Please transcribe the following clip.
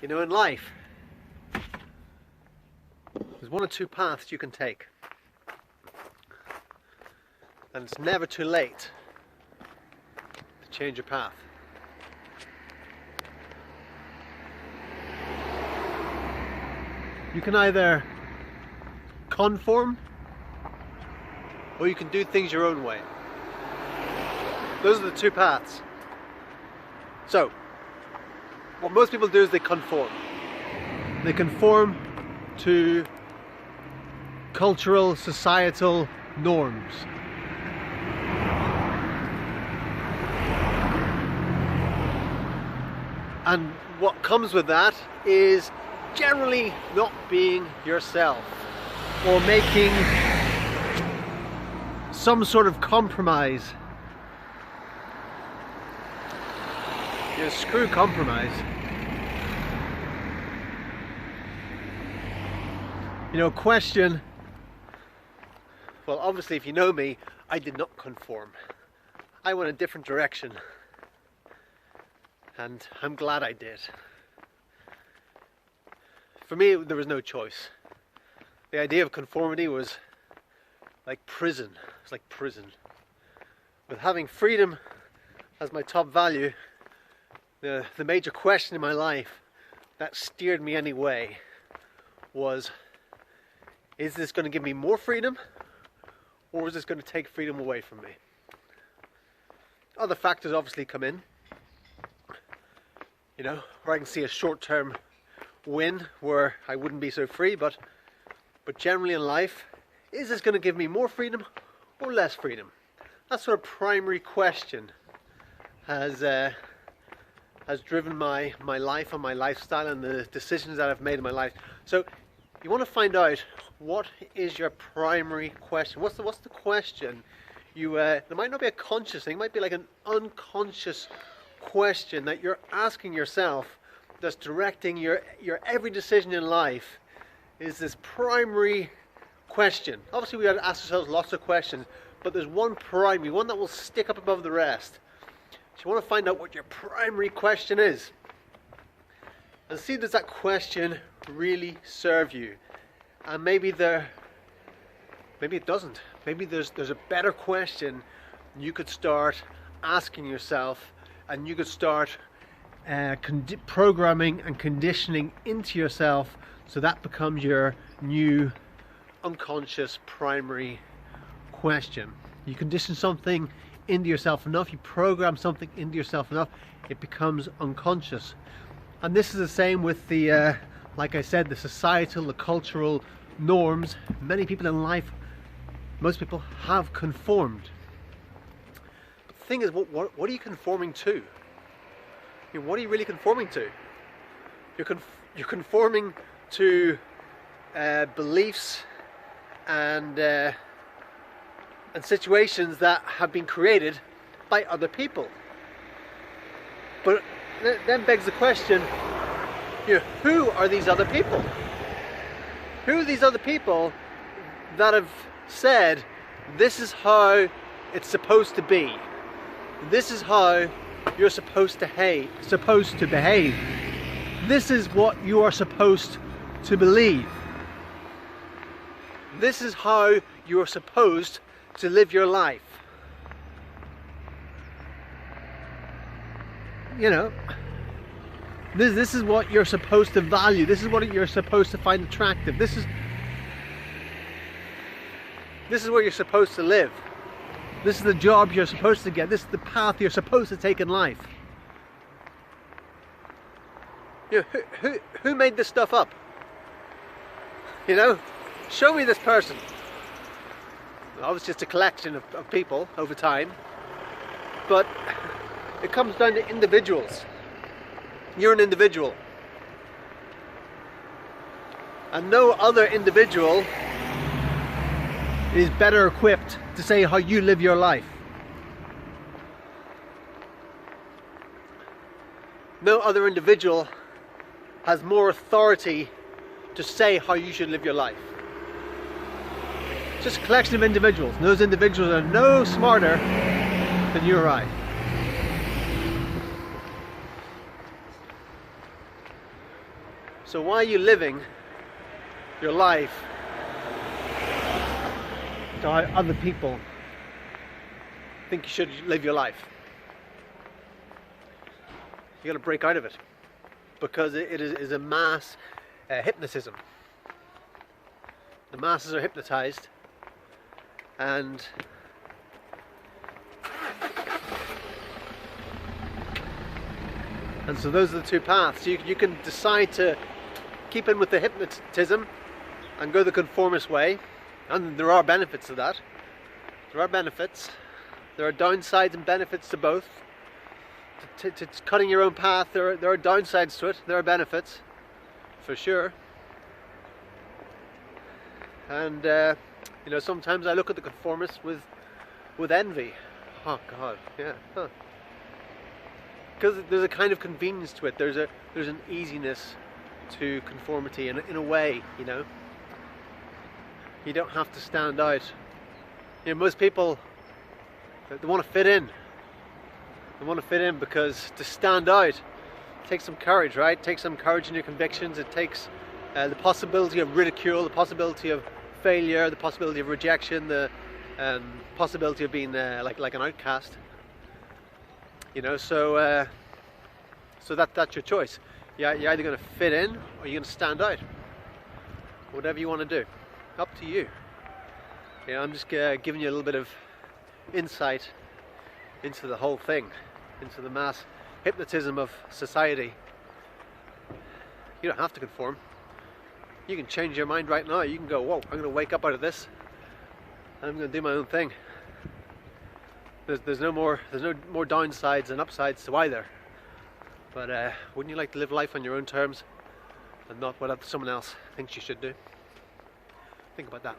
You know, in life, there's one or two paths you can take. And it's never too late to change your path. You can either conform, or you can do things your own way. Those are the two paths. So, what most people do is they conform. They conform to cultural, societal norms. And what comes with that is generally not being yourself, or making some sort of compromise. You know, screw compromise. You know, question. Well, obviously, if you know me, I did not conform. I went a different direction. And I'm glad I did. For me, there was no choice. The idea of conformity was like prison. It's like prison. With having freedom as my top value, the major question in my life that steered me anyway was, is this going to give me more freedom, or is this going to take freedom away from me? Other factors obviously come in. You know, where I can see a short-term win where I wouldn't be so free, but generally in life, is this going to give me more freedom or less freedom? That sort of primary question has driven my life and my lifestyle and the decisions that I've made in my life. So you want to find out, what is your primary question? What's the question? There might not be a conscious thing, it might be like an unconscious question that you're asking yourself that's directing your every decision in life. Is this primary question. Obviously we got to ask ourselves lots of questions, but there's one primary, one that will stick up above the rest. So you want to find out what your primary question is and see, does that question really serve you? And maybe it doesn't. Maybe there's a better question you could start asking yourself, and you could start programming and conditioning into yourself, so that becomes your new unconscious primary question. You condition something into yourself enough, you program something into yourself enough, it becomes unconscious. And this is the same with the, like I said, the societal, the cultural norms. Many people in life, most people have conformed. But the thing is, what are you conforming to? You know, what are you really conforming to? You're conforming to beliefs and situations that have been created by other people. But then begs the question, you know, who are these other people? Who are these other people that have said, this is how it's supposed to be? This is how you're supposed to behave. This is what you are supposed to believe. This is how you are supposed to live your life. You know, this is what you're supposed to value. This is what you're supposed to find attractive. This is where you're supposed to live. This is the job you're supposed to get. This is the path you're supposed to take in life. You know, who made this stuff up? You know, show me this person. Obviously it's a collection of people over time, but it comes down to individuals. You're an individual, and no other individual is better equipped to say how you live your life. No other individual has more authority to say how you should live your life. It's just a collection of individuals. And those individuals are no smarter than you or I. So why are you living your life to how other people think you should live your life? You got to break out of it, because it is a mass hypnotism. The masses are hypnotized, and so those are the two paths. You can decide to keep in with the hypnotism and go the conformist way, and there are benefits to that. There are benefits. There are downsides and benefits to both. To cutting your own path, there are downsides to it. There are benefits, for sure. And you know, sometimes I look at the conformists with envy. Oh God, yeah. Huh. Because there's a kind of convenience to it. There's an easiness to conformity in a way, you know. You don't have to stand out. You know, most people, they want to fit in. They want to fit in because to stand out takes some courage, right? It takes some courage in your convictions. It takes the possibility of ridicule, the possibility of failure, the possibility of rejection, the possibility of being like an outcast. You know, so that's your choice. You're either going to fit in or you're going to stand out. Whatever you want to do, up to you. You know, I'm just giving you a little bit of insight into the whole thing, into the mass hypnotism of society. You don't have to conform. You can change your mind right now. You can go, whoa, I'm going to wake up out of this. I'm going to do my own thing. There's no more downsides and upsides to either. But wouldn't you like to live life on your own terms and not what someone else thinks you should do? Think about that.